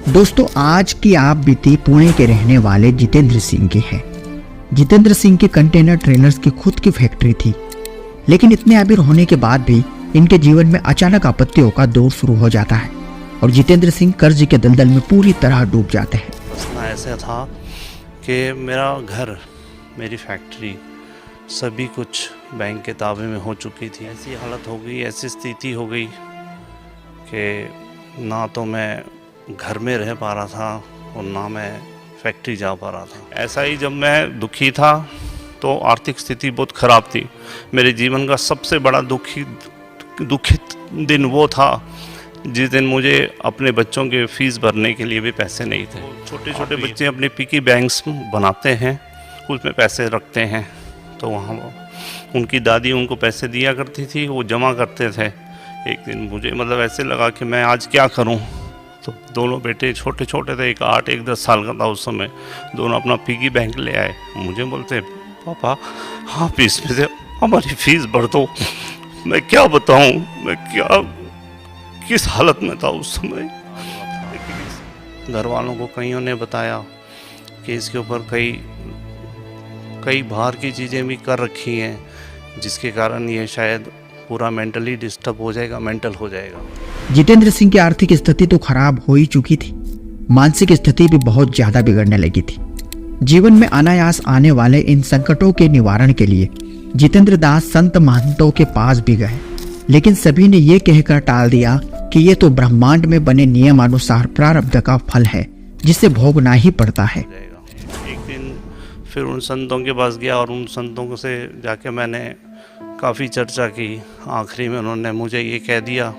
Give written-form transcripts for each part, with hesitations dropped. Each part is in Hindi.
दोस्तों, आज की आप बीती पुणे के रहने वाले जितेंद्र सिंह की है। जितेंद्र सिंह की कंटेनर ट्रेलर्स की खुद की फैक्ट्री थी, लेकिन इतने अमीर होने के बाद भी इनके जीवन में अचानक आपत्तियों का दौर शुरू हो जाता है और जितेंद्र सिंह कर्ज के दलदल में पूरी तरह डूब जाते हैं। ऐसा था कि मेरा घर, मेरी फैक्ट्री, सभी कुछ बैंक के ताबे में हो चुकी थी। ऐसी हालत हो गई, ऐसी स्थिति हो गई कि ना तो मैं घर में रह पा रहा था और ना मैं फैक्ट्री जा पा रहा था। ऐसा ही जब मैं दुखी था तो आर्थिक स्थिति बहुत ख़राब थी। मेरे जीवन का सबसे बड़ा दुखित दिन वो था जिस दिन मुझे अपने बच्चों के फीस भरने के लिए भी पैसे नहीं थे। छोटे छोटे बच्चे अपने पिकी बैंक्स बनाते हैं, उसमें पैसे रखते हैं, तो वहाँ उनकी दादी उनको पैसे दिया करती थी, वो जमा करते थे। एक दिन मुझे ऐसे लगा कि मैं आज क्या करूं, तो दोनों बेटे छोटे छोटे थे, एक 8 एक 10 साल का था उस समय। दोनों अपना पिगी बैंक ले आए, मुझे बोलते पापा आप इसमें से हमारी फीस भर दो। मैं क्या बताऊं, मैं क्या किस हालत में था उस समय। घर वालों को कईयों ने बताया कि इसके ऊपर कई बाहर की चीज़ें भी कर रखी हैं, जिसके कारण ये शायद पूरा मेंटली डिस्टर्ब हो जाएगा, मेंटल हो जाएगा। जितेंद्र सिंह की आर्थिक स्थिति तो खराब हो ही चुकी थी, मानसिक स्थिति भी बहुत ज्यादा बिगड़ने लगी थी। जीवन में अनायास आने वाले इन संकटों के निवारण के लिए जितेंद्र दास संत महंतों के पास भी गए, लेकिन सभी ने ये कहकर टाल दिया कि ये तो ब्रह्मांड में बने नियम अनुसार प्रारब्ध का फल है, जिसे भोगना ही पड़ता है। एक दिन फिर उन संतों के पास गया और उन संतों से जाके मैंने काफ़ी चर्चा की। आखिरी में उन्होंने मुझे ये कह दिया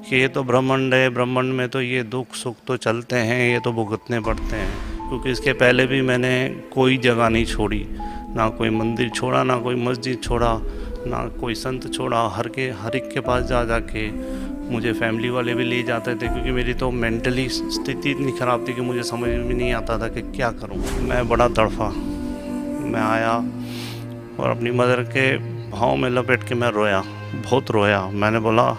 कि ये तो ब्रह्मांड है, ब्रह्मांड में तो ये दुख सुख तो चलते हैं, ये तो भुगतने पड़ते हैं। क्योंकि इसके पहले भी मैंने कोई जगह नहीं छोड़ी, ना कोई मंदिर छोड़ा, ना कोई मस्जिद छोड़ा, ना कोई संत छोड़ा। हर एक के पास जाके मुझे फैमिली वाले भी ले जाते थे, क्योंकि मेरी तो मेंटली स्थिति इतनी ख़राब थी कि मुझे समझ में नहीं आता था कि क्या करूं। मैं बड़ा तड़फा, मैं आया और अपनी मदर के भाव में लपेट के मैं रोया, बहुत रोया। मैंने बोला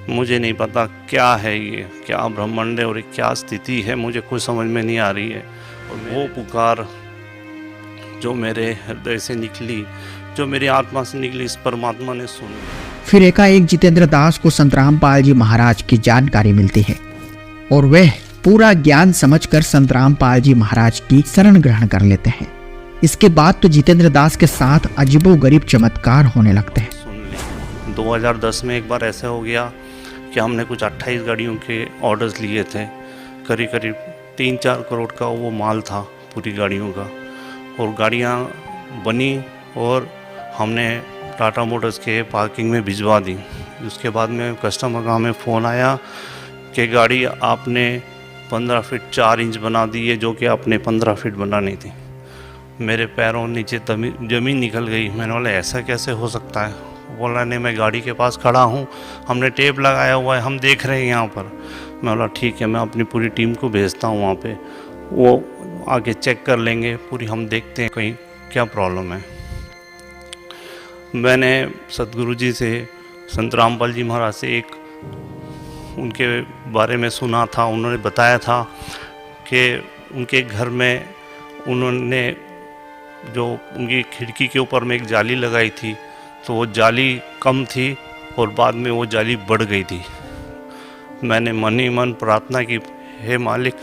मुझे नहीं पता क्या है ये, क्या ब्रह्मांड है और ये क्या स्थिति है, मुझे कुछ समझ में नहीं आ रही है। और वो पुकार जो मेरे हृदय से निकली, जो मेरी आत्मा से निकली, इस परमात्मा ने सुनी। फिर एकाएक जितेंद्र दास को संत रामपाल जी महाराज की जानकारी मिलती है और वह पूरा ज्ञान समझकर संत रामपाल जी महाराज की शरण ग्रहण कर लेते हैं। इसके बाद तो जितेंद्र दास के साथ अजीबोगरीब चमत्कार होने लगते हैं। सुन ली 2010 में एक बार ऐसा हो गया कि हमने कुछ 28 गाड़ियों के ऑर्डर्स लिए थे। करीब 3-4 करोड़ का वो माल था पूरी गाड़ियों का, और गाड़ियाँ बनी और हमने टाटा मोटर्स के पार्किंग में भिजवा दी। उसके बाद में कस्टमर का हमें फ़ोन आया कि गाड़ी आपने 15 फीट 4 इंच बना दी है, जो कि आपने 15 फीट बनानी थी। मेरे पैरों नीचे ज़मीन निकल गई। मैंने बोला ऐसा कैसे हो सकता है। बोला नहीं, मैं गाड़ी के पास खड़ा हूँ, हमने टेप लगाया हुआ है, हम देख रहे हैं यहाँ पर। मैं बोला ठीक है, मैं अपनी पूरी टीम को भेजता हूँ वहाँ पे, वो आगे चेक कर लेंगे पूरी, हम देखते हैं कहीं क्या प्रॉब्लम है। मैंने सतगुरु जी से, संत रामपाल जी महाराज से एक उनके बारे में सुना था। उन्होंने बताया था कि उनके घर में उन्होंने जो उनकी खिड़की के ऊपर में एक जाली लगाई थी, तो वो जाली कम थी और बाद में वो जाली बढ़ गई थी। मैंने मन ही मन प्रार्थना की, हे मालिक,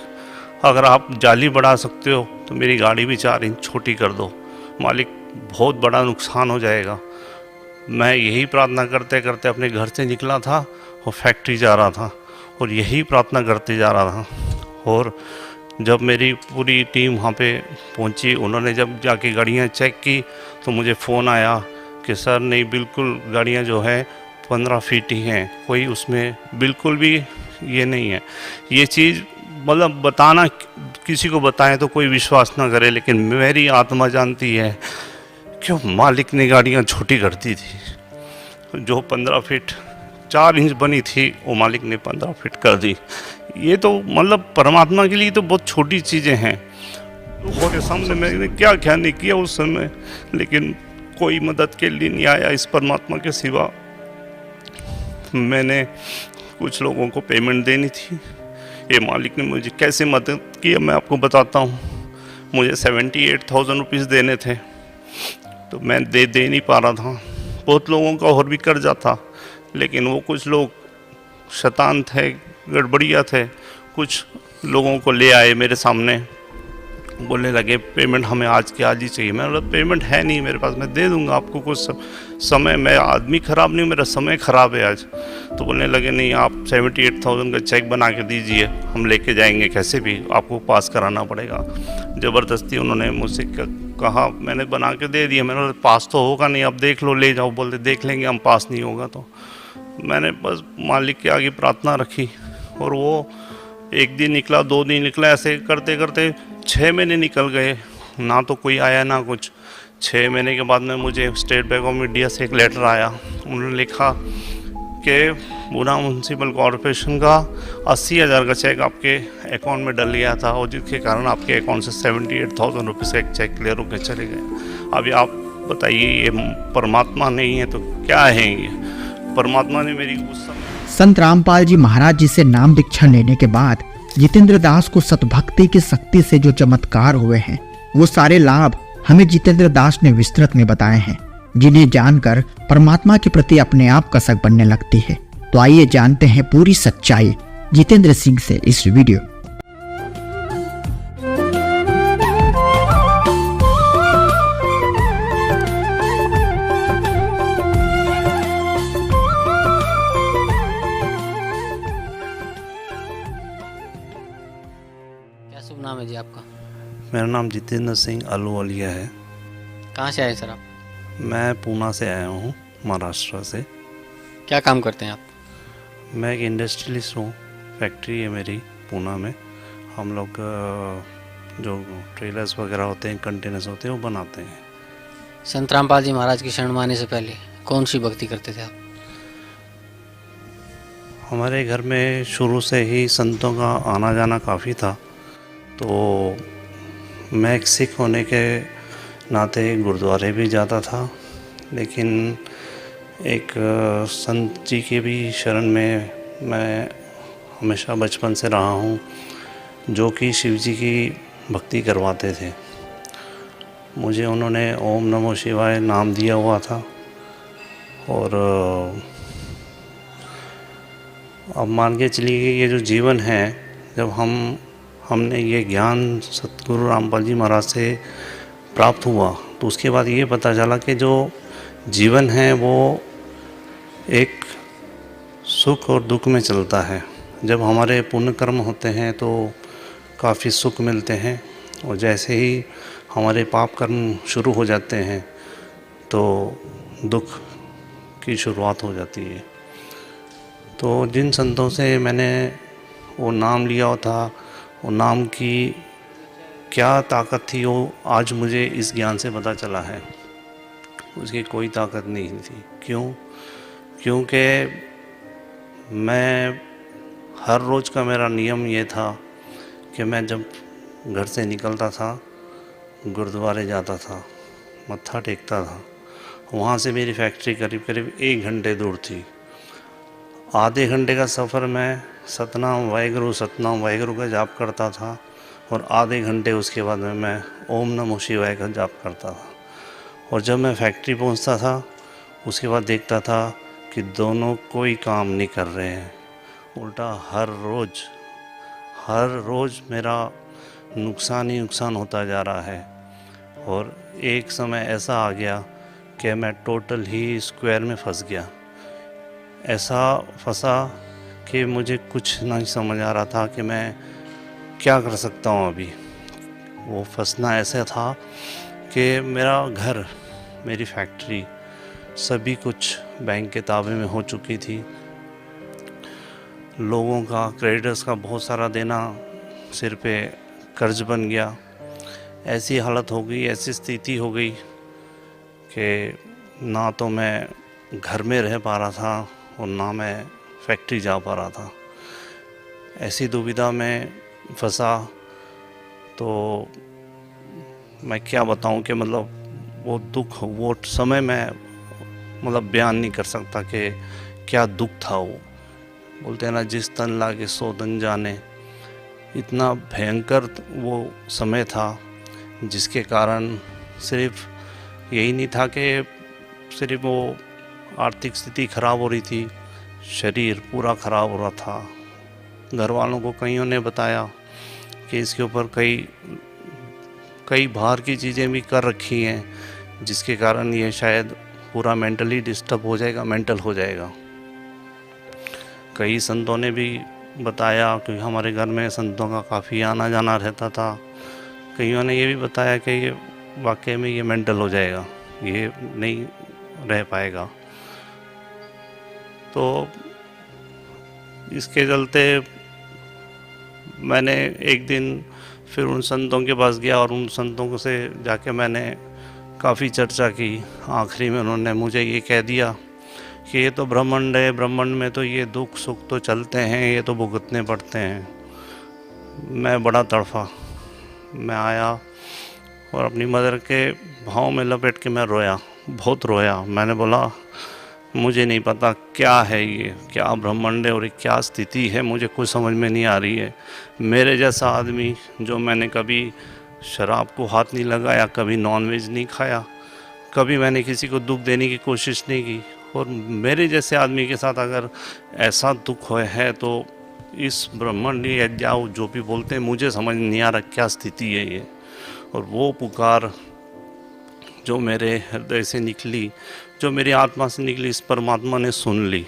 अगर आप जाली बढ़ा सकते हो तो मेरी गाड़ी भी 4 इंच छोटी कर दो मालिक, बहुत बड़ा नुकसान हो जाएगा। मैं यही प्रार्थना करते करते अपने घर से निकला था और फैक्ट्री जा रहा था, और यही प्रार्थना करते जा रहा था। और जब मेरी पूरी टीम वहाँ पे पहुँची, उन्होंने जब जाके गाड़ियाँ चेक की तो मुझे फ़ोन आया कि सर नहीं, बिल्कुल गाड़ियाँ जो है 15 फीट ही हैं, कोई उसमें बिल्कुल भी ये नहीं है। ये चीज़ बताना, किसी को बताएं तो कोई विश्वास ना करे, लेकिन मेरी आत्मा जानती है कि मालिक ने गाड़ियाँ छोटी कर दी थी। जो 15 फीट 4 इंच बनी थी, वो मालिक ने 15 फीट कर दी। ये तो परमात्मा के लिए तो बहुत छोटी चीज़ें हैं। लोगों के सामने मैंने क्या नहीं किया उस समय, लेकिन कोई मदद के लिए नहीं आया इस परमात्मा के सिवा। मैंने कुछ लोगों को पेमेंट देनी थी, ये मालिक ने मुझे कैसे मदद की मैं आपको बताता हूँ। मुझे 78,000 रुपीज़ देने थे, तो मैं दे नहीं पा रहा था। बहुत लोगों का और भी कर्जा था, लेकिन वो कुछ लोग शैतान थे, गड़बड़िया थे। कुछ लोगों को ले आए मेरे सामने, बोलने लगे पेमेंट हमें आज के आज ही चाहिए। मैं बोला पेमेंट है नहीं मेरे पास, मैं दे दूंगा आपको कुछ समय। मैं आदमी ख़राब नहीं, मेरा समय ख़राब है आज। तो बोलने लगे नहीं, आप 78,000 का चेक बना के दीजिए, हम लेके जाएंगे, कैसे भी आपको पास कराना पड़ेगा। ज़बरदस्ती उन्होंने मुझसे कहा, मैंने बना के दे दिया। मैंने बोला पास तो होगा नहीं, आप देख लो, ले जाओ। बोलते देख लेंगे हम, पास नहीं होगा तो। मैंने बस मालिक के आगे प्रार्थना रखी, और वो एक दिन निकला, 2 दिन निकला, ऐसे करते करते 6 महीने निकल गए। ना तो कोई आया ना कुछ। 6 महीने के बाद में मुझे स्टेट बैंक ऑफ इंडिया से एक लेटर आया। उन्होंने लिखा कि पूना म्यूनसिपल कॉरपोरेशन का 80,000 का चेक आपके अकाउंट में डल गया था, और जिसके कारण आपके अकाउंट से 78,000 रुपीज़ का एक चेक क्लियर होकर चले गए। अभी आप बताइए, ये परमात्मा नहीं है तो क्या है ये? परमात्मा ने मेरी गुस्सा। संत रामपाल जी महाराज जी से नाम दीक्षा लेने के बाद जितेंद्र दास को सतभक्ति की शक्ति से जो चमत्कार हुए हैं, वो सारे लाभ हमें जितेंद्र दास ने विस्तृत में बताए हैं, जिन्हें जानकर परमात्मा के प्रति अपने आप कसक बनने लगती है। तो आइए जानते हैं पूरी सच्चाई जितेंद्र सिंह से इस वीडियो। क्या शुभ नाम है जी आपका? मेरा नाम जितेंद्र सिंह अहलूवालिया है। कहाँ से आए सर आप? मैं पूना से आया हूँ, महाराष्ट्र से। क्या काम करते हैं आप? मैं एक इंडस्ट्रियलिस्ट हूँ, फैक्ट्री है मेरी पूना में। हम लोग जो ट्रेलर्स वगैरह होते हैं, कंटेनर्स होते हैं, वो बनाते हैं। संत रामपाल जी महाराज की शरण में आने से पहले कौन सी भक्ति करते थे आप? हमारे घर में शुरू से ही संतों का आना जाना काफ़ी था, तो मैं एक सिख होने के नाते गुरुद्वारे भी जाता था। लेकिन एक संत जी के भी शरण में मैं हमेशा बचपन से रहा हूँ, जो कि शिव जी की भक्ति करवाते थे। मुझे उन्होंने ओम नमो शिवाय नाम दिया हुआ था, और अब मान के चलिए कि ये जो जीवन है, जब हमने ये ज्ञान सतगुरु रामपाल जी महाराज से प्राप्त हुआ, तो उसके बाद ये पता चला कि जो जीवन है वो एक सुख और दुख में चलता है। जब हमारे पुण्य कर्म होते हैं तो काफ़ी सुख मिलते हैं, और जैसे ही हमारे पाप कर्म शुरू हो जाते हैं तो दुख की शुरुआत हो जाती है। तो जिन संतों से मैंने वो नाम लिया था, वो नाम की क्या ताकत थी, वो आज मुझे इस ज्ञान से पता चला है। उसकी कोई ताकत नहीं थी। क्योंकि मैं हर रोज़ का मेरा नियम ये था कि मैं जब घर से निकलता था, गुरुद्वारे जाता था, मत्था टेकता था। वहाँ से मेरी फैक्ट्री करीब करीब 1 घंटे दूर थी। आधे घंटे का सफ़र मैं सतनाम वाहेगुरु का जाप करता था, और आधे घंटे उसके बाद में मैं ओम नमो शिवाय का जाप करता था। और जब मैं फैक्ट्री पहुंचता था, उसके बाद देखता था कि दोनों कोई काम नहीं कर रहे हैं। उल्टा हर रोज़ मेरा नुकसान ही नुकसान होता जा रहा है। और एक समय ऐसा आ गया कि मैं टोटल ही स्क्वायर में फंस गया। ऐसा फंसा कि मुझे कुछ नहीं समझ आ रहा था कि मैं क्या कर सकता हूँ अभी। वो फंसना ऐसा था कि मेरा घर, मेरी फैक्ट्री, सभी कुछ बैंक के ताबे में हो चुकी थी। लोगों का, क्रेडिटर्स का बहुत सारा देना सिर पे कर्ज बन गया। ऐसी हालत हो गई, ऐसी स्थिति हो गई कि ना तो मैं घर में रह पा रहा था और ना मैं फैक्ट्री जा पा रहा था। ऐसी दुविधा में फंसा। तो मैं क्या बताऊं कि मतलब वो दुख, वो समय मैं मतलब बयान नहीं कर सकता कि क्या दुख था वो। बोलते हैं ना, जिस तन लागे सो तन जाने। इतना भयंकर वो समय था जिसके कारण सिर्फ यही नहीं था कि सिर्फ वो आर्थिक स्थिति खराब हो रही थी, शरीर पूरा खराब हो रहा था। घर वालों को कईयों ने बताया कि इसके ऊपर कई बाहर की चीज़ें भी कर रखी हैं जिसके कारण ये शायद पूरा मेंटली डिस्टर्ब हो जाएगा, मेंटल हो जाएगा। कई संतों ने भी बताया, क्योंकि हमारे घर में संतों का काफ़ी आना जाना रहता था। कईयों ने ये भी बताया कि ये वाकई में ये मेंटल हो जाएगा, ये नहीं रह पाएगा। तो इसके चलते मैंने एक दिन फिर उन संतों के पास गया और उन संतों से जाके मैंने काफ़ी चर्चा की। आखिरी में उन्होंने मुझे ये कह दिया कि ये तो ब्रह्मांड है, ब्रह्मांड में तो ये दुख सुख तो चलते हैं, ये तो भुगतने पड़ते हैं। मैं बड़ा तड़फा, मैं आया और अपनी मदर के भाव में लपेट के मैं रोया, बहुत रोया। मैंने बोला मुझे नहीं पता क्या है ये, क्या ब्रह्मांड है और ये क्या स्थिति है, मुझे कुछ समझ में नहीं आ रही है। मेरे जैसा आदमी, जो मैंने कभी शराब को हाथ नहीं लगाया, कभी नॉनवेज नहीं खाया, कभी मैंने किसी को दुख देने की कोशिश नहीं की, और मेरे जैसे आदमी के साथ अगर ऐसा दुख है तो इस ब्रह्मांड या जाओ जो भी बोलते हैं, मुझे समझ नहीं आ रहा क्या स्थिति है ये। और वो पुकार जो मेरे हृदय से निकली, जो मेरी आत्मा से निकली, इस परमात्मा ने सुन ली।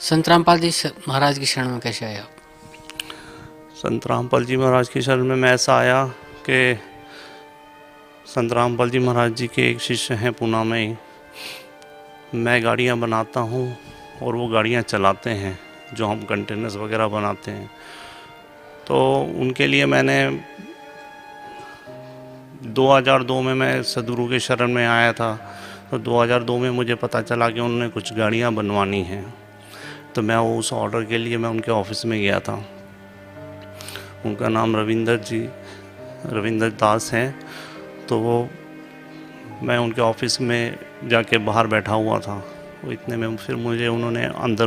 संत रामपाल जी महाराज की शरण में कैसे आए आप? संत रामपाल जी महाराज की शरण में मैं ऐसा आया कि संत रामपाल जी महाराज जी के एक शिष्य हैं पूना में ही। मैं गाड़ियाँ बनाता हूँ और वो गाड़ियाँ चलाते हैं, जो हम कंटेनर्स वगैरह बनाते हैं। तो उनके लिए मैंने 2002 में मैं सदगुरु के शरण में आया था। तो 2002 में मुझे पता चला कि उन्होंने कुछ गाड़ियाँ बनवानी हैं। तो मैं उस ऑर्डर के लिए मैं उनके ऑफिस में गया था। उनका नाम रविंदर दास है। तो मैं उनके ऑफिस में जाके बाहर बैठा हुआ था। वो इतने में फिर मुझे उन्होंने अंदर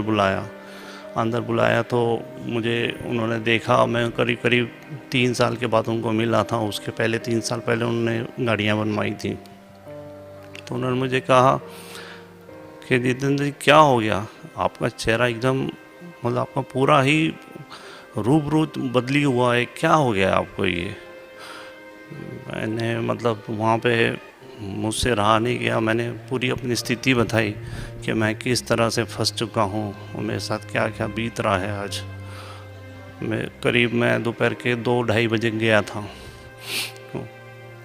बुलाया तो मुझे उन्होंने देखा। मैं करीब 3 साल के बाद उनको मिला था। उसके पहले 3 साल पहले उन्होंने गाड़ियाँ बनवाई थी। तो उन्होंने मुझे कहा कि जितेंद्र जी क्या हो गया, आपका चेहरा एकदम मतलब आपका पूरा ही रूप बदली हुआ है, क्या हो गया आपको ये। मैंने मतलब वहाँ पे मुझसे रहा नहीं गया। मैंने पूरी अपनी स्थिति बताई कि मैं किस तरह से फंस चुका हूँ और मेरे साथ क्या क्या बीत रहा है आज। मैं दोपहर के 2-2:30 बजे गया था।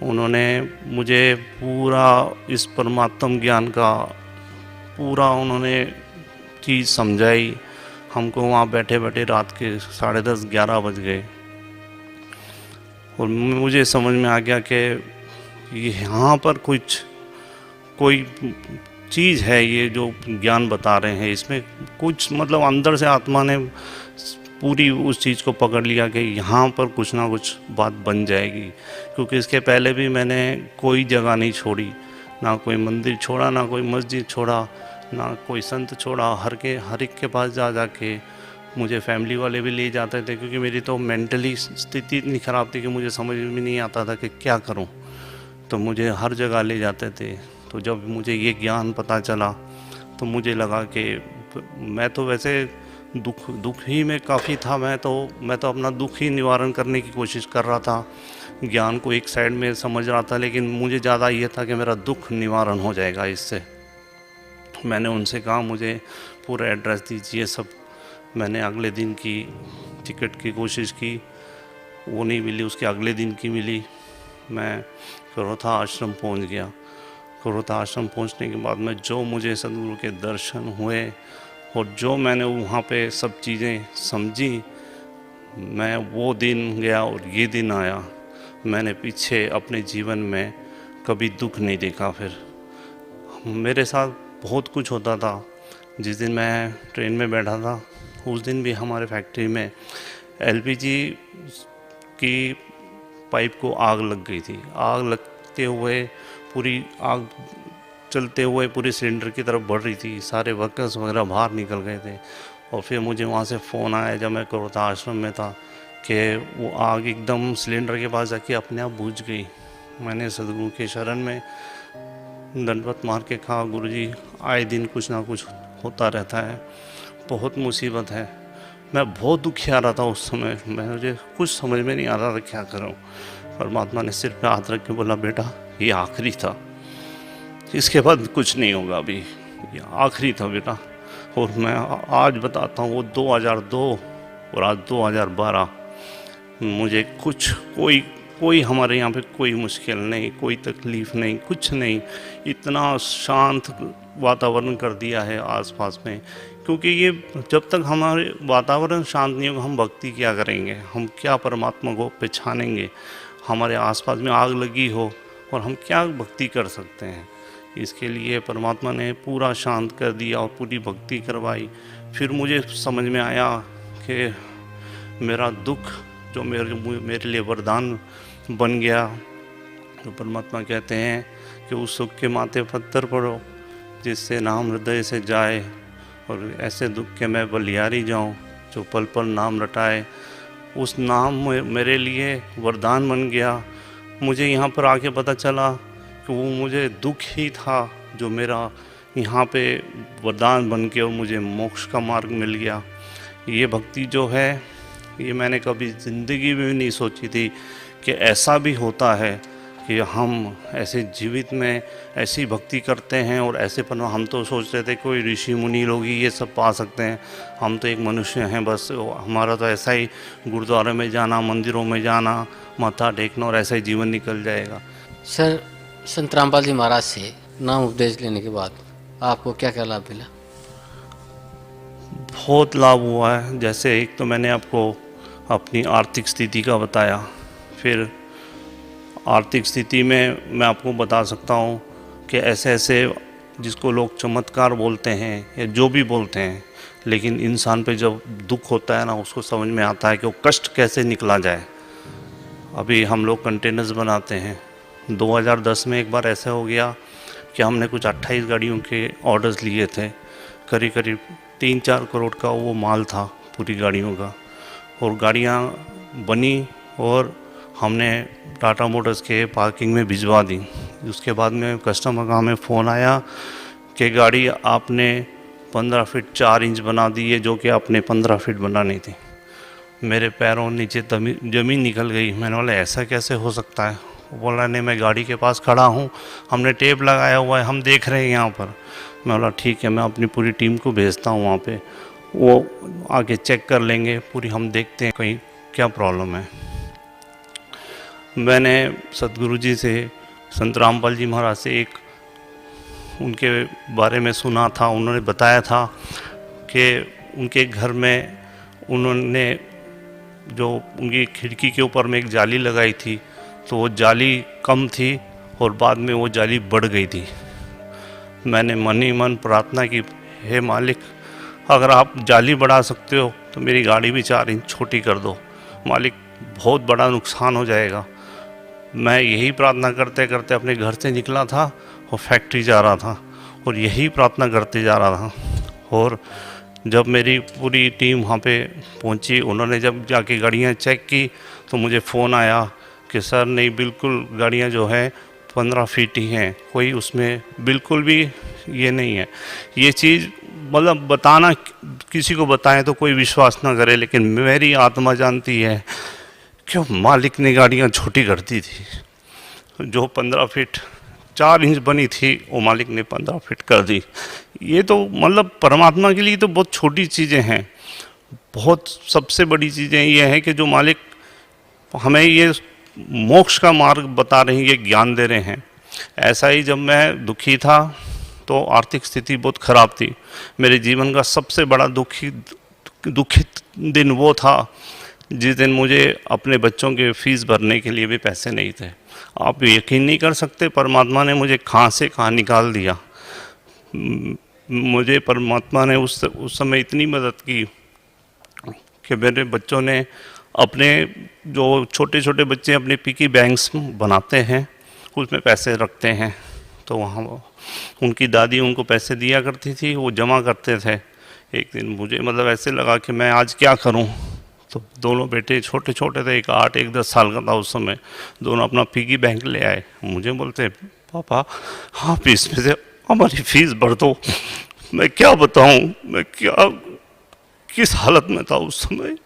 उन्होंने मुझे पूरा इस परमात्म ज्ञान का पूरा उन्होंने चीज़ समझाई। हमको वहाँ बैठे बैठे रात के 10:30-11 बज गए और मुझे समझ में आ गया कि यहाँ पर कोई चीज़ है, ये जो ज्ञान बता रहे हैं इसमें कुछ मतलब अंदर से आत्मा ने पूरी उस चीज़ को पकड़ लिया कि यहाँ पर कुछ ना कुछ बात बन जाएगी। क्योंकि इसके पहले भी मैंने कोई जगह नहीं छोड़ी, ना कोई मंदिर छोड़ा, ना कोई मस्जिद छोड़ा, ना कोई संत छोड़ा। हर एक के पास जाके मुझे फैमिली वाले भी ले जाते थे, क्योंकि मेरी तो मेंटली स्थिति इतनी ख़राब थी कि मुझे समझ में नहीं आता था कि क्या करूं। तो मुझे हर जगह ले जाते थे। तो जब मुझे ये ज्ञान पता चला तो मुझे लगा कि मैं तो वैसे दुख ही में काफ़ी था। मैं तो अपना दुख ही निवारण करने की कोशिश कर रहा था, ज्ञान को एक साइड में समझ रहा था, लेकिन मुझे ज़्यादा ये था कि मेरा दुख निवारण हो जाएगा इससे। मैंने उनसे कहा मुझे पूरा एड्रेस दीजिए सब। मैंने अगले दिन की टिकट की कोशिश की, वो नहीं मिली। उसके अगले दिन की मिली। मैं करोथा आश्रम पहुंच गया। करोथा आश्रम पहुंचने के बाद में जो मुझे सदगुरु के दर्शन हुए और जो मैंने वहाँ पे सब चीज़ें समझी, मैं वो दिन गया और ये दिन आया। मैंने पीछे अपने जीवन में कभी दुख नहीं देखा। फिर मेरे साथ बहुत कुछ होता था। जिस दिन मैं ट्रेन में बैठा था उस दिन भी हमारे फैक्ट्री में एलपीजी की पाइप को आग लग गई थी। आग लगते हुए पूरी आग चलते हुए पूरी सिलेंडर की तरफ बढ़ रही थी। सारे वर्कर्स वगैरह बाहर निकल गए थे। और फिर मुझे वहाँ से फ़ोन आया जब मैं करोथा आश्रम में था कि वो आग एकदम सिलेंडर के पास जाके अपने आप बुझ गई। मैंने सदगुरु के शरण में दंडवत मार के कहा, गुरुजी आए दिन कुछ ना कुछ होता रहता है, बहुत मुसीबत है। मैं बहुत दुखी आ रहा था उस समय, मुझे कुछ समझ में नहीं आ रहा था क्या करूं। परमात्मा ने सिर पे हाथ रख के बोला, बेटा ये आखिरी था, इसके बाद कुछ नहीं होगा, अभी ये आखिरी था बेटा। और मैं आज बताता हूँ, वो 2002 और आज 2012, मुझे कुछ कोई हमारे यहाँ पे कोई मुश्किल नहीं, कोई तकलीफ़ नहीं, कुछ नहीं। इतना शांत वातावरण कर दिया है आसपास में, क्योंकि ये जब तक हमारे वातावरण शांत नहीं होगा हम भक्ति क्या करेंगे, हम क्या परमात्मा को पहचानेंगे। हमारे आसपास में आग लगी हो और हम क्या भक्ति कर सकते हैं। इसके लिए परमात्मा ने पूरा शांत कर दिया और पूरी भक्ति करवाई। फिर मुझे समझ में आया कि मेरा दुख जो मेरे लिए वरदान बन गया। तो परमात्मा कहते हैं कि उस सुख के माथे पत्थर पड़ो जिससे नाम हृदय से जाए, और ऐसे दुख के मैं बलिहारी जाऊं जो पल पल नाम रटाए। उस नाम मेरे लिए वरदान बन गया। मुझे यहाँ पर आके पता चला कि वो मुझे दुख ही था जो मेरा यहाँ पे वरदान बन के और मुझे मोक्ष का मार्ग मिल गया। ये भक्ति जो है ये मैंने कभी ज़िंदगी में भी नहीं सोची थी कि ऐसा भी होता है कि हम ऐसे जीवित में ऐसी भक्ति करते हैं। और ऐसे पर हम तो सोचते थे कोई ऋषि मुनि लोग ही ये सब पा सकते हैं, हम तो एक मनुष्य हैं बस। हमारा तो ऐसा ही गुरुद्वारे में जाना, मंदिरों में जाना, माथा टेकना और ऐसा ही जीवन निकल जाएगा। सर, संत रामपाल जी महाराज से नाम उपदेश लेने के बाद आपको क्या क्या लाभ मिला? बहुत लाभ हुआ है। जैसे एक तो मैंने आपको अपनी आर्थिक स्थिति का बताया, फिर आर्थिक स्थिति में मैं आपको बता सकता हूँ कि ऐसे ऐसे जिसको लोग चमत्कार बोलते हैं या जो भी बोलते हैं, लेकिन इंसान पे जब दुख होता है ना उसको समझ में आता है कि वो कष्ट कैसे निकला जाए। अभी हम लोग कंटेनर्स बनाते हैं। 2010 में एक बार ऐसा हो गया कि हमने कुछ 28 गाड़ियों के ऑर्डर्स लिए थे, करीब करीब 3-4 करोड़ का वो माल था पूरी गाड़ियों का। और गाड़ियाँ बनी और हमने टाटा मोटर्स के पार्किंग में भिजवा दी। उसके बाद में कस्टमर का हमें फ़ोन आया कि गाड़ी आपने 15 फीट 4 इंच बना दी है, जो कि आपने 15 फीट बनानी थी। मेरे पैरों नीचे ज़मीन निकल गई। मैंने बोला ऐसा कैसे हो सकता है? वो बोला नहीं, मैं गाड़ी के पास खड़ा हूँ, हमने टेप लगाया हुआ है, हम देख रहे हैं यहाँ पर। मैं बोला ठीक है, मैं अपनी पूरी टीम को भेजता हूँ वहाँ पे, वो आके चेक कर लेंगे पूरी, हम देखते हैं कहीं क्या प्रॉब्लम है। मैंने सतगुरु जी से, संत रामपाल जी महाराज से एक उनके बारे में सुना था। उन्होंने बताया था कि उनके घर में उन्होंने जो उनकी खिड़की के ऊपर में एक जाली लगाई थी, तो वो जाली कम थी और बाद में वो जाली बढ़ गई थी। मैंने मन ही मन प्रार्थना की, हे मालिक अगर आप जाली बढ़ा सकते हो तो मेरी गाड़ी भी 4 इंच छोटी कर दो मालिक, बहुत बड़ा नुकसान हो जाएगा। मैं यही प्रार्थना करते करते अपने घर से निकला था और फैक्ट्री जा रहा था और यही प्रार्थना करते जा रहा था। और जब मेरी पूरी टीम वहाँ पे पहुँची, उन्होंने जब जाके गाड़ियाँ चेक की तो मुझे फ़ोन आया कि सर नहीं, बिल्कुल गाड़ियाँ जो है 15 फीट ही हैं, कोई उसमें बिल्कुल भी ये नहीं है। ये चीज़ मतलब बताना, किसी को बताएं तो कोई विश्वास ना करे, लेकिन मेरी आत्मा जानती है कि मालिक ने गाड़ियाँ छोटी कर दी थी। जो 15 फीट 4 इंच बनी थी वो मालिक ने 15 फीट कर दी। ये तो मतलब परमात्मा के लिए तो बहुत छोटी चीज़ें हैं। बहुत सबसे बड़ी चीज़ें ये हैं कि जो मालिक हमें ये मोक्ष का मार्ग बता रहे हैं, ये ज्ञान दे रहे हैं। ऐसा ही जब मैं दुखी था तो आर्थिक स्थिति बहुत ख़राब थी। मेरे जीवन का सबसे बड़ा दुखित दिन वो था जिस दिन मुझे अपने बच्चों के फीस भरने के लिए भी पैसे नहीं थे। आप यकीन नहीं कर सकते परमात्मा ने मुझे कहाँ से कहाँ निकाल दिया। मुझे परमात्मा ने उस समय इतनी मदद की कि मेरे बच्चों ने अपने, जो छोटे छोटे बच्चे अपने पिगी बैंक्स बनाते हैं उसमें पैसे रखते हैं, तो वहाँ उनकी दादी उनको पैसे दिया करती थी, वो जमा करते थे। एक दिन मुझे मतलब ऐसे लगा कि मैं आज क्या करूं, तो दोनों बेटे छोटे छोटे थे, एक 8 एक 10 साल का था उस समय। दोनों अपना पिगी बैंक ले आए, मुझे बोलते पापा आप इसमें से हमारी फीस भर दो। मैं क्या बताऊं, मैं क्या किस हालत में था उस समय,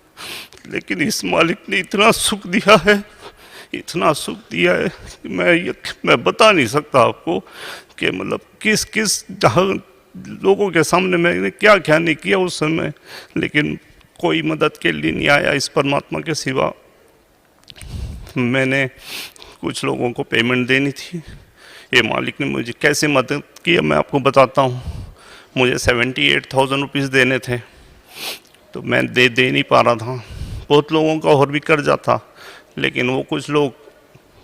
लेकिन इस मालिक ने इतना सुख दिया है, इतना सुख दिया है कि मैं बता नहीं सकता आपको कि मतलब किस किस लोगों के सामने मैंने क्या क्या नहीं किया उस समय, लेकिन कोई मदद के लिए नहीं आया इस परमात्मा के सिवा। मैंने कुछ लोगों को पेमेंट देनी थी, ये मालिक ने मुझे कैसे मदद की मैं आपको बताता हूँ। मुझे 78,000 रुपीज़ देने थे, तो मैं दे नहीं पा रहा था। बहुत लोगों का और भी कर्जा था, लेकिन वो कुछ लोग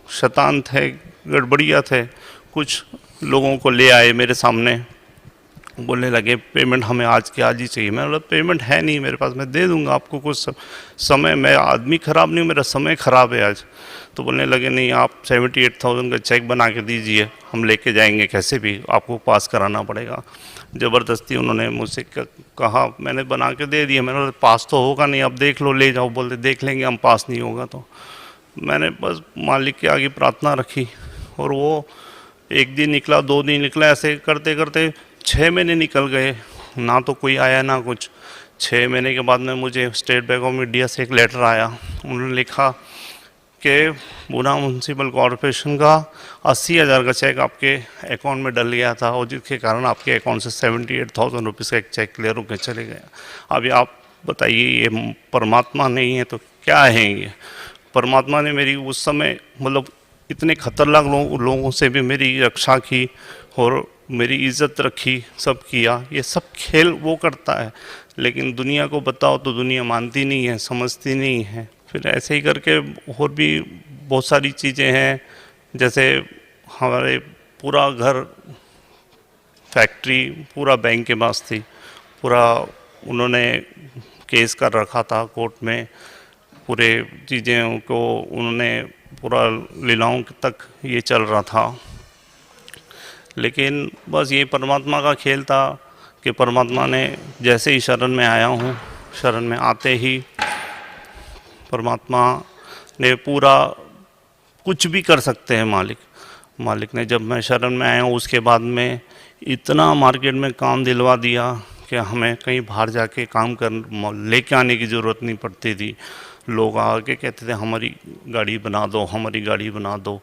शैतान थे, गड़बड़िया थे, कुछ लोगों को ले आए मेरे सामने, बोलने लगे पेमेंट हमें आज के आज ही चाहिए। मैं बोला पेमेंट है नहीं मेरे पास, मैं दे दूंगा आपको कुछ समय, मैं आदमी ख़राब नहीं हूँ, मेरा समय ख़राब है आज। तो बोलने लगे नहीं आप 78,000 का चेक बना के दीजिए, हम लेके जाएंगे, कैसे भी आपको पास कराना पड़ेगा। ज़बरदस्ती उन्होंने मुझसे कहा, मैंने बना के दे दिया। मैंने बोला पास तो होगा नहीं, आप देख लो, ले जाओ। बोलते देख लेंगे हम, पास नहीं होगा तो। मैंने बस मालिक के आगे प्रार्थना रखी, और वो एक दिन निकला, 2 दिन निकला, ऐसे करते करते 6 महीने निकल गए, ना तो कोई आया ना कुछ। 6 महीने के बाद में मुझे स्टेट बैंक ऑफ इंडिया से एक लेटर आया। उन्होंने लिखा कि गुना म्यूनसिपल कॉरपोरेशन का 80,000 का चेक आपके अकाउंट में डल गया था, और जिसके कारण आपके अकाउंट से 78,000 रुपीज़ का एक चेक क्लियर होकर चले गया। अभी आप बताइए, ये परमात्मा नहीं है तो क्या है ये? परमात्मा ने मेरी उस समय मतलब इतने खतरनाक लोगों से भी मेरी रक्षा की, और मेरी इज़्ज़त रखी, सब किया। ये सब खेल वो करता है, लेकिन दुनिया को बताओ तो दुनिया मानती नहीं है, समझती नहीं है। फिर ऐसे ही करके और भी बहुत सारी चीज़ें हैं, जैसे हमारे पूरा घर, फैक्ट्री पूरा बैंक के पास थी, पूरा उन्होंने केस कर रखा था कोर्ट में, पूरे चीज़ें को उन्होंने पूरा लीलाओं तक ये चल रहा था। लेकिन बस ये परमात्मा का खेल था कि परमात्मा ने जैसे ही शरण में आया हूँ, शरण में आते ही परमात्मा ने पूरा कुछ भी कर सकते हैं मालिक ने। जब मैं शरण में आया हूँ उसके बाद में इतना मार्केट में काम दिलवा दिया कि हमें कहीं बाहर जाके काम कर लेके आने की ज़रूरत नहीं पड़ती थी। लोग आके कहते थे हमारी गाड़ी बना दो, हमारी गाड़ी बना दो,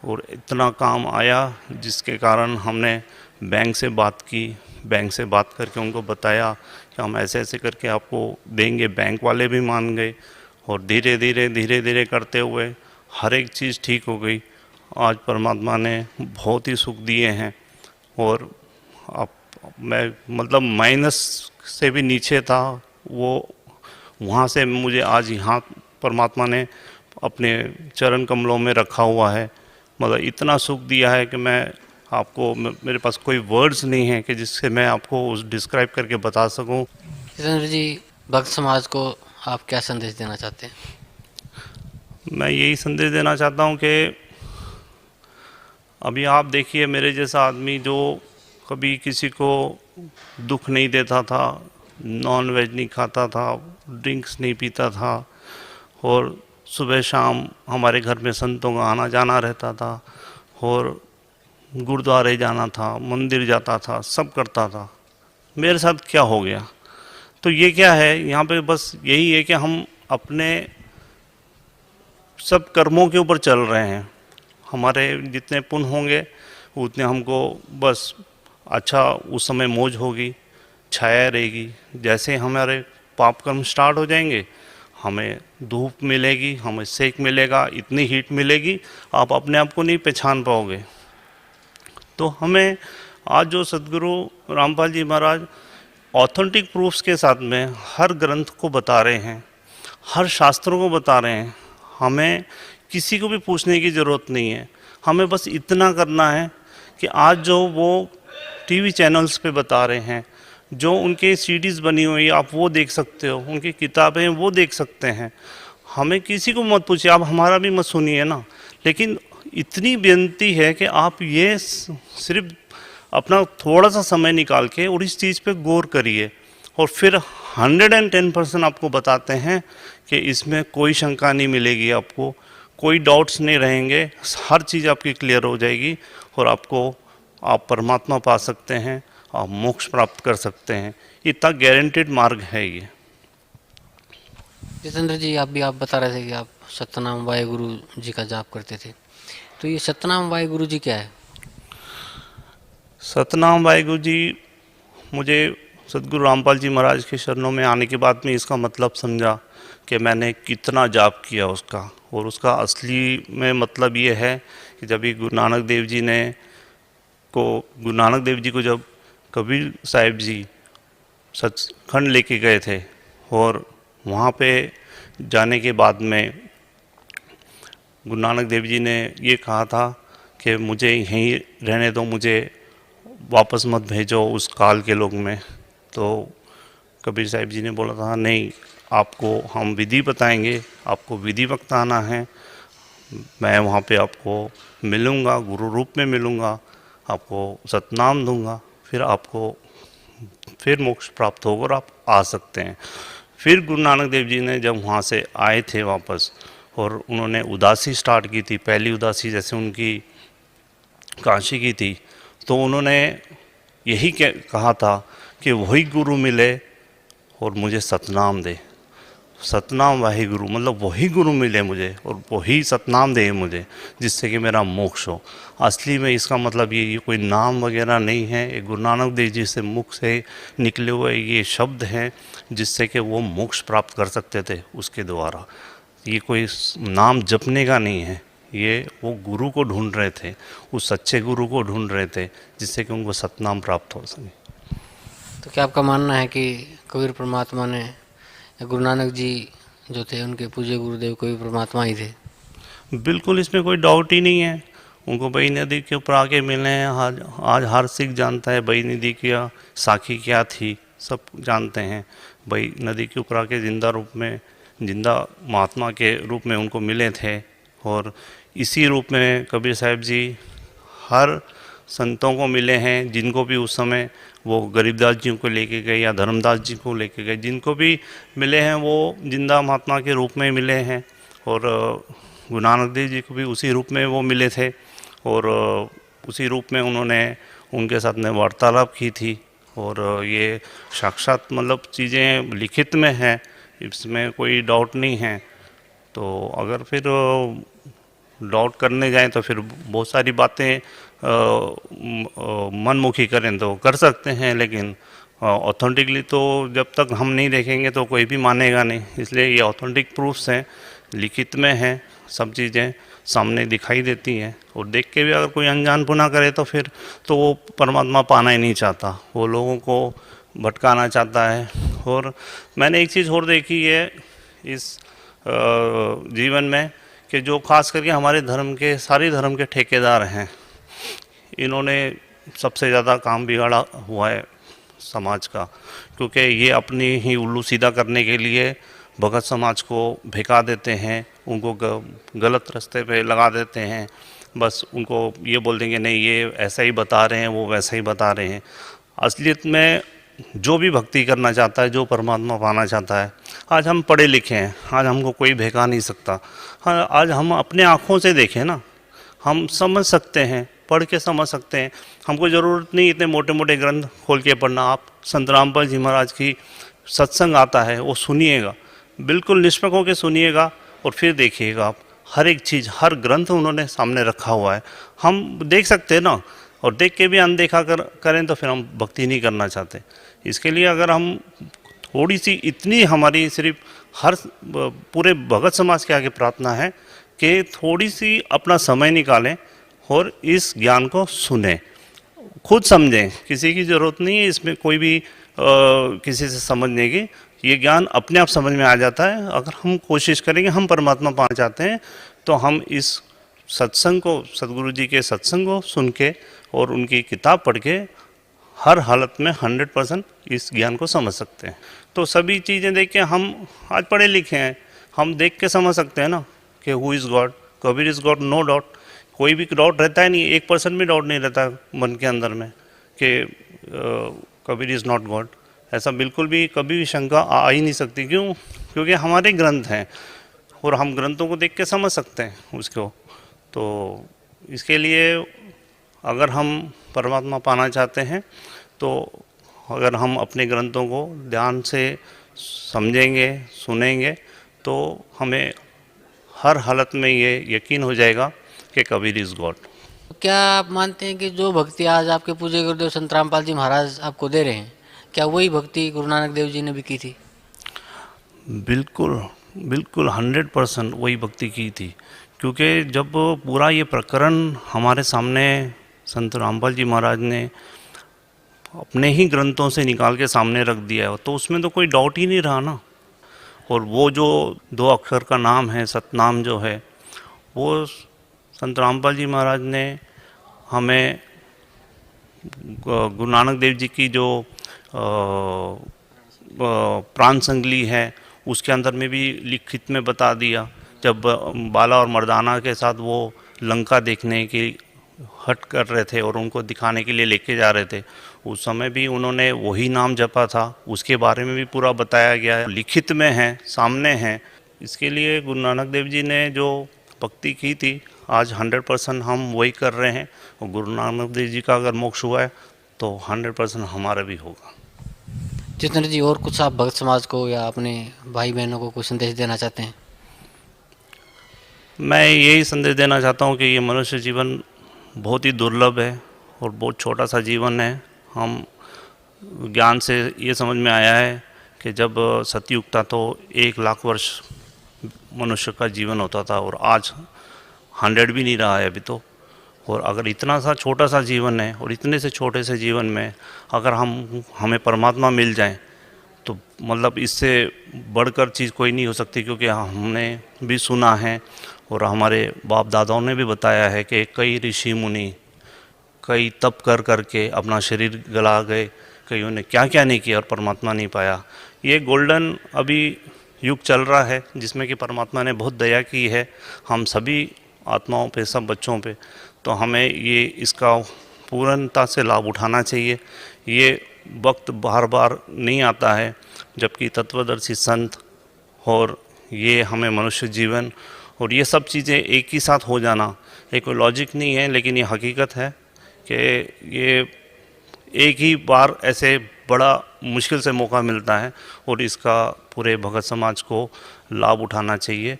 और इतना काम आया जिसके कारण हमने बैंक से बात की। बैंक से बात करके उनको बताया कि हम ऐसे ऐसे करके आपको देंगे। बैंक वाले भी मान गए, और धीरे धीरे करते हुए हर एक चीज़ ठीक हो गई। आज परमात्मा ने बहुत ही सुख दिए हैं, और अब मैं मतलब माइनस से भी नीचे था, वो वहाँ से मुझे आज यहाँ परमात्मा ने अपने चरण कमलों में रखा हुआ है। मतलब इतना सुख दिया है कि मैं आपको, मेरे पास कोई वर्ड्स नहीं है कि जिससे मैं आपको उस डिस्क्राइब करके बता सकूं। जितेंद्र जी, भक्त समाज को आप क्या संदेश देना चाहते हैं? मैं यही संदेश देना चाहता हूं कि अभी आप देखिए, मेरे जैसा आदमी जो कभी किसी को दुख नहीं देता था, नॉन वेज नहीं खाता था, ड्रिंक्स नहीं पीता था, और सुबह शाम हमारे घर में संतों का आना जाना रहता था, और गुरुद्वारे जाना था, मंदिर जाता था, सब करता था। मेरे साथ क्या हो गया? तो ये क्या है, यहाँ पे बस यही है कि हम अपने सब कर्मों के ऊपर चल रहे हैं। हमारे जितने पुण्य होंगे उतने हमको बस अच्छा उस समय मौज होगी, छाया रहेगी। जैसे हमारे पाप कर्म स्टार्ट हो जाएंगे, हमें धूप मिलेगी, हमें सेक मिलेगा, इतनी हीट मिलेगी आप अपने आप को नहीं पहचान पाओगे। तो हमें आज जो सदगुरु रामपाल जी महाराज ऑथेंटिक प्रूफ्स के साथ में हर ग्रंथ को बता रहे हैं, हर शास्त्रों को बता रहे हैं, हमें किसी को भी पूछने की ज़रूरत नहीं है। हमें बस इतना करना है कि आज जो वो टीवी चैनल्स पे बता रहे हैं, जो उनके सीडीज़ बनी हुई आप वो देख सकते हो, उनकी किताबें वो देख सकते हैं। हमें किसी को मत पूछिए, आप हमारा भी मत सुनिए ना, लेकिन इतनी बेनती है कि आप ये सिर्फ अपना थोड़ा सा समय निकाल के और इस चीज़ पे गौर करिए, और फिर 110% आपको बताते हैं कि इसमें कोई शंका नहीं मिलेगी, आपको कोई डाउट्स नहीं रहेंगे, हर चीज़ आपकी क्लियर हो जाएगी और आप परमात्मा पा सकते हैं, आप मोक्ष प्राप्त कर सकते हैं। इतना गारंटेड मार्ग है ये। जितेंद्र जी, आप बता रहे थे कि आप सतनाम वाहेगुरु जी का जाप करते थे, तो ये सतनाम वाहेगुरु जी क्या है? सतनाम वाहेगुरु जी, मुझे सदगुरु रामपाल जी महाराज के शरणों में आने के बाद में इसका मतलब समझा कि मैंने कितना जाप किया उसका, और उसका असली में मतलब ये है कि जब भी गुरु नानक देव जी को जब कबीर साहिब जी सचखंड लेके गए थे, और वहाँ पे जाने के बाद में गुरु नानक देव जी ने ये कहा था कि मुझे यहीं रहने दो, मुझे वापस मत भेजो उस काल के लोग में। तो कबीर साहिब जी ने बोला था, नहीं, आपको हम विधि बताएंगे, आपको विधि वक्त आना है, मैं वहाँ पे आपको मिलूँगा, गुरु रूप में मिलूँगा, आपको सतनाम दूंगा, फिर मोक्ष प्राप्त होगा और आप आ सकते हैं। फिर गुरु नानक देव जी ने जब वहाँ से आए थे वापस, और उन्होंने उदासी स्टार्ट की थी, पहली उदासी जैसे उनकी काशी की थी, तो उन्होंने यही कहा था कि वही गुरु मिले और मुझे सतनाम दे। सतनाम वाहेगुरु मतलब वही गुरु मिले मुझे और वही सतनाम दे मुझे, जिससे कि मेरा मोक्ष हो। असली में इसका मतलब ये कोई नाम वगैरह नहीं है, ये गुरु नानक देव जी से मुख से निकले हुए ये शब्द हैं जिससे कि वो मोक्ष प्राप्त कर सकते थे उसके द्वारा। ये कोई नाम जपने का नहीं है, ये वो गुरु को ढूंढ रहे थे, उस सच्चे गुरु को ढूंढ रहे थे जिससे कि उनको सतनाम प्राप्त हो सके। तो क्या आपका मानना है कि कबीर परमात्मा ने, गुरु नानक जी जो थे उनके पूज्य गुरुदेव कबीर परमात्मा ही थे? बिल्कुल, इसमें कोई डाउट ही नहीं है। उनको बई नदी के ऊपर आके मिले हैं। आज हर सिख जानता है बई नदी की साखी क्या थी, सब जानते हैं। बई नदी के ऊपर आके जिंदा महात्मा के रूप में उनको मिले थे, और इसी रूप में कबीर साहिब जी हर संतों को मिले हैं, जिनको भी उस समय वो गरीबदास जी को लेके गए या धर्मदास जी को लेके गए, जिनको भी मिले हैं वो जिंदा महात्मा के रूप में मिले हैं। और गुरु नानक देव जी को भी उसी रूप में वो मिले थे, और उसी रूप में उन्होंने उनके साथ में वार्तालाप की थी। और ये साक्षात मतलब चीज़ें लिखित में हैं, इसमें कोई डाउट नहीं है। तो अगर फिर डाउट करने जाएं तो फिर बहुत सारी बातें मनमुखी करें तो कर सकते हैं, लेकिन ऑथेंटिकली तो जब तक हम नहीं देखेंगे तो कोई भी मानेगा नहीं। इसलिए ये ऑथेंटिक प्रूफ्स हैं, लिखित में हैं, सब चीज़ें सामने दिखाई देती हैं। और देख के भी अगर कोई अनजान पुना करे तो फिर तो वो परमात्मा पाना ही नहीं चाहता, वो लोगों को भटकाना चाहता है। और मैंने एक चीज़ और देखी है इस जीवन में कि जो खास करके हमारे सारे धर्म के ठेकेदार हैं, इन्होंने सबसे ज़्यादा काम बिगाड़ा हुआ है समाज का, क्योंकि ये अपनी ही उल्लू सीधा करने के लिए भगत समाज को भड़का देते हैं, उनको गलत रास्ते पे लगा देते हैं। बस उनको ये बोल देंगे नहीं ये ऐसा ही बता रहे हैं, वो वैसा ही बता रहे हैं। असलियत में जो भी भक्ति करना चाहता है, जो परमात्मा पाना चाहता है, आज हम पढ़े लिखे हैं, आज हमको कोई भड़का नहीं सकता। हाँ, आज हम अपने आँखों से देखें ना, हम समझ सकते हैं, पढ़ के समझ सकते हैं। हमको ज़रूरत नहीं इतने मोटे मोटे ग्रंथ खोल के पढ़ना। आप संत रामपाल जी महाराज की सत्संग आता है, वो सुनिएगा, बिल्कुल निष्पक्ष होकर सुनिएगा, और फिर देखिएगा आप हर एक चीज़, हर ग्रंथ उन्होंने सामने रखा हुआ है। हम देख सकते हैं ना, और देख के भी अनदेखा करें तो फिर हम भक्ति नहीं करना चाहते। इसके लिए अगर हम थोड़ी सी, इतनी हमारी सिर्फ हर पूरे भगत समाज के आगे प्रार्थना है कि थोड़ी सी अपना समय निकालें और इस ज्ञान को सुने, खुद समझें। किसी की ज़रूरत नहीं है इसमें कोई भी किसी से समझने की, ये ज्ञान अपने आप समझ में आ जाता है। अगर हम कोशिश करेंगे, हम परमात्मा पाना चाहते हैं, तो हम इस सत्संग को, सदगुरु जी के सत्संग को सुन के और उनकी किताब पढ़ के हर हालत में 100% इस ज्ञान को समझ सकते हैं। तो सभी चीज़ें देख के, हम आज पढ़े लिखे हैं, हम देख के समझ सकते हैं ना कि who is God, Kabir is God, no doubt. कोई भी डाउट रहता है नहीं, 1% भी डाउट नहीं रहता मन के अंदर में कि कबीर इज़ नॉट गॉड। ऐसा बिल्कुल भी कभी भी शंका आ ही नहीं सकती। क्यों? क्योंकि हमारे ग्रंथ हैं और हम ग्रंथों को देख के समझ सकते हैं उसको। तो इसके लिए अगर हम परमात्मा पाना चाहते हैं तो अगर हम अपने ग्रंथों को ध्यान से समझेंगे, सुनेंगे, तो हमें हर हालत में ये यकीन हो जाएगा कि कबीर इज़ गॉड। क्या आप मानते हैं कि जो भक्ति आज आपके पूज्य गुरुदेव संत रामपाल जी महाराज आपको दे रहे हैं, क्या वही भक्ति गुरु नानक देव जी ने भी की थी? बिल्कुल बिल्कुल 100% वही भक्ति की थी। क्योंकि जब पूरा ये प्रकरण हमारे सामने संत रामपाल जी महाराज ने अपने ही ग्रंथों से निकाल के सामने रख दिया है, तो उसमें तो कोई डाउट ही नहीं रहा ना। और वो जो 2 अक्षर का नाम है, सतनाम जो है, वो संत रामपाल जी महाराज ने हमें गुरु नानक देव जी की जो प्राण संगली है उसके अंदर में भी लिखित में बता दिया। जब बाला और मर्दाना के साथ वो लंका देखने की हट कर रहे थे और उनको दिखाने के लिए लेके जा रहे थे, उस समय भी उन्होंने वही नाम जपा था। उसके बारे में भी पूरा बताया गया है, लिखित में है, सामने है। इसके लिए गुरु नानक देव जी ने जो भक्ति की थी, आज 100% हम वही कर रहे हैं। और गुरु नानक देव जी का अगर मोक्ष हुआ है तो 100% हमारा भी होगा। जितेंद्र जी, और कुछ आप भक्त समाज को या अपने भाई बहनों को कुछ संदेश देना चाहते हैं? मैं यही संदेश देना चाहता हूँ कि ये मनुष्य जीवन बहुत ही दुर्लभ है और बहुत छोटा सा जीवन है। हम ज्ञान से ये समझ में आया है कि जब सतयुग था तो 1 लाख वर्ष मनुष्य का जीवन होता था और आज 100 भी नहीं रहा है अभी तो। और अगर इतना सा छोटा सा जीवन है और इतने से छोटे से जीवन में अगर हमें परमात्मा मिल जाए तो मतलब इससे बढ़कर चीज़ कोई नहीं हो सकती। क्योंकि हमने भी सुना है और हमारे बाप दादाओं ने भी बताया है कि कई ऋषि मुनि कई तप कर करके अपना शरीर गला गए, कईयों ने क्या क्या नहीं किया और परमात्मा नहीं पाया। ये गोल्डन अभी युग चल रहा है जिसमें कि परमात्मा ने बहुत दया की है हम सभी आत्माओं पे, सब बच्चों पे। तो हमें ये इसका पूर्णता से लाभ उठाना चाहिए। ये वक्त बार बार नहीं आता है, जबकि तत्वदर्शी संत और ये हमें मनुष्य जीवन और ये सब चीज़ें एक ही साथ हो जाना, ये कोई लॉजिक नहीं है, लेकिन ये हकीकत है कि ये एक ही बार ऐसे बड़ा मुश्किल से मौका मिलता है और इसका पूरे भगत समाज को लाभ उठाना चाहिए।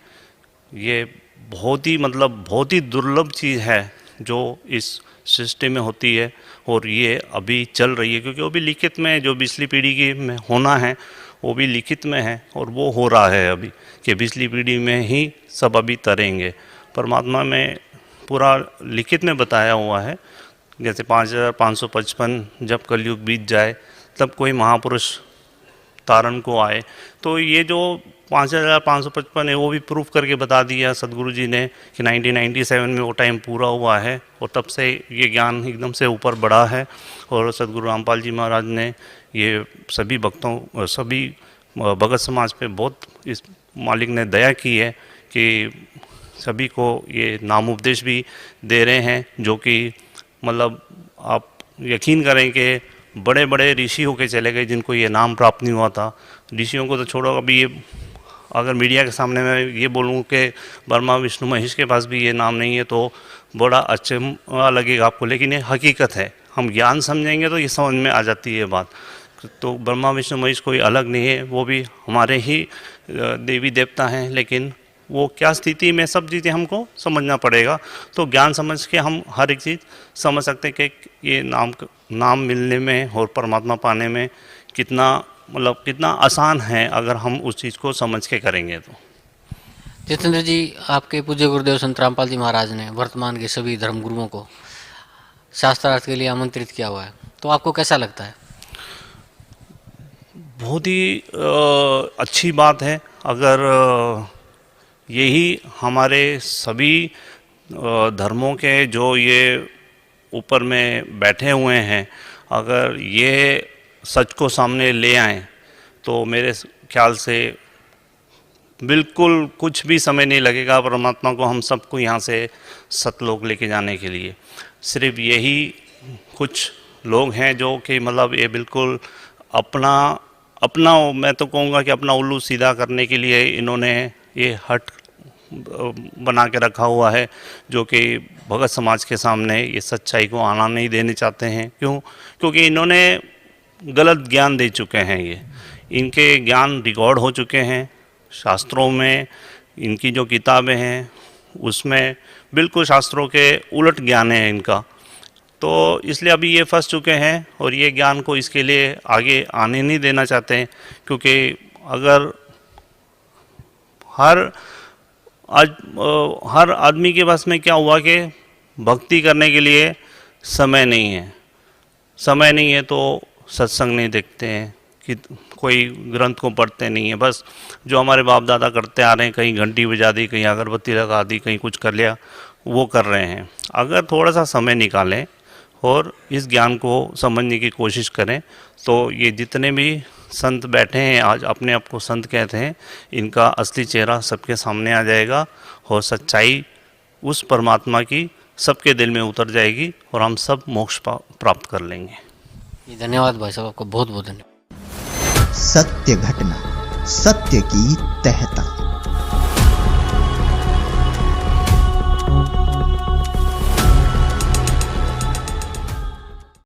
ये बहुत ही दुर्लभ चीज़ है जो इस सृष्टि में होती है और ये अभी चल रही है। क्योंकि वो भी लिखित में है, जो पिछली पीढ़ी की में होना है वो भी लिखित में है और वो हो रहा है अभी कि पिछली पीढ़ी में ही सब अभी तरेंगे। परमात्मा में पूरा लिखित में बताया हुआ है, जैसे 5555 जब कलयुग बीत जाए तब कोई महापुरुष तारण को आए। तो ये जो 5555 है वो भी प्रूफ करके बता दिया सदगुरु जी ने कि 1997 में वो टाइम पूरा हुआ है और तब से ये ज्ञान एकदम से ऊपर बढ़ा है। और सदगुरु रामपाल जी महाराज ने ये सभी भक्तों, सभी भगत समाज पे बहुत इस मालिक ने दया की है कि सभी को ये नाम उपदेश भी दे रहे हैं, जो कि मतलब आप यकीन करें कि बड़े बड़े ऋषि होके चले गए जिनको ये नाम प्राप्त नहीं हुआ था। ऋषियों को तो छोड़ो, अभी ये अगर मीडिया के सामने मैं ये बोलूँ कि ब्रह्मा विष्णु महेश के पास भी ये नाम नहीं है तो बड़ा अच्छा लगेगा आपको, लेकिन ये हकीकत है। हम ज्ञान समझेंगे तो ये समझ में आ जाती है बात। तो ब्रह्मा विष्णु महेश कोई अलग नहीं है, वो भी हमारे ही देवी देवता हैं, लेकिन वो क्या स्थिति में सब चीज़ें हमको समझना पड़ेगा। तो ज्ञान समझ के हम हर एक चीज़ समझ सकते हैं कि ये नाम मिलने में और परमात्मा पाने में कितना आसान है अगर हम उस चीज़ को समझ के करेंगे तो। जितेंद्र जी, आपके पूज्य गुरुदेव संत रामपाल जी महाराज ने वर्तमान के सभी धर्मगुरुओं को शास्त्रार्थ के लिए आमंत्रित किया हुआ है, तो आपको कैसा लगता है? बहुत ही अच्छी बात है। अगर यही हमारे सभी धर्मों के जो ये ऊपर में बैठे हुए हैं, अगर ये सच को सामने ले आएं तो मेरे ख्याल से बिल्कुल कुछ भी समय नहीं लगेगा परमात्मा को हम सबको यहाँ से सतलोक लेके जाने के लिए। सिर्फ यही कुछ लोग हैं जो कि मतलब ये बिल्कुल अपना अपना मैं तो कहूँगा कि अपना उल्लू सीधा करने के लिए इन्होंने ये हट बना के रखा हुआ है, जो कि भगत समाज के सामने ये सच्चाई को आना नहीं देने चाहते हैं। क्योंकि इन्होंने गलत ज्ञान दे चुके हैं। ये इनके ज्ञान रिकॉर्ड हो चुके हैं शास्त्रों में। इनकी जो किताबें हैं उसमें बिल्कुल शास्त्रों के उलट ज्ञान है इनका। तो इसलिए अभी ये फंस चुके हैं और ये ज्ञान को इसके लिए आगे आने नहीं देना चाहते हैं। क्योंकि अगर हर आदमी के पास में क्या हुआ कि भक्ति करने के लिए समय नहीं है तो सत्संग नहीं देखते हैं, कि कोई ग्रंथ को पढ़ते नहीं है। बस जो हमारे बाप दादा करते आ रहे हैं, कहीं घंटी बजा दी, कहीं अगरबत्ती लगा दी, कहीं कुछ कर लिया, वो कर रहे हैं। अगर थोड़ा सा समय निकालें और इस ज्ञान को समझने की कोशिश करें तो ये जितने भी संत बैठे हैं आज अपने आप को संत कहते हैं, इनका असली चेहरा सबके सामने आ जाएगा और सच्चाई उस परमात्मा की सबके दिल में उतर जाएगी और हम सब मोक्ष प्राप्त कर लेंगे। जी धन्यवाद भाई साहब, आपको बहुत बहुत धन्यवाद। सत्य घटना, सत्य की तह तक।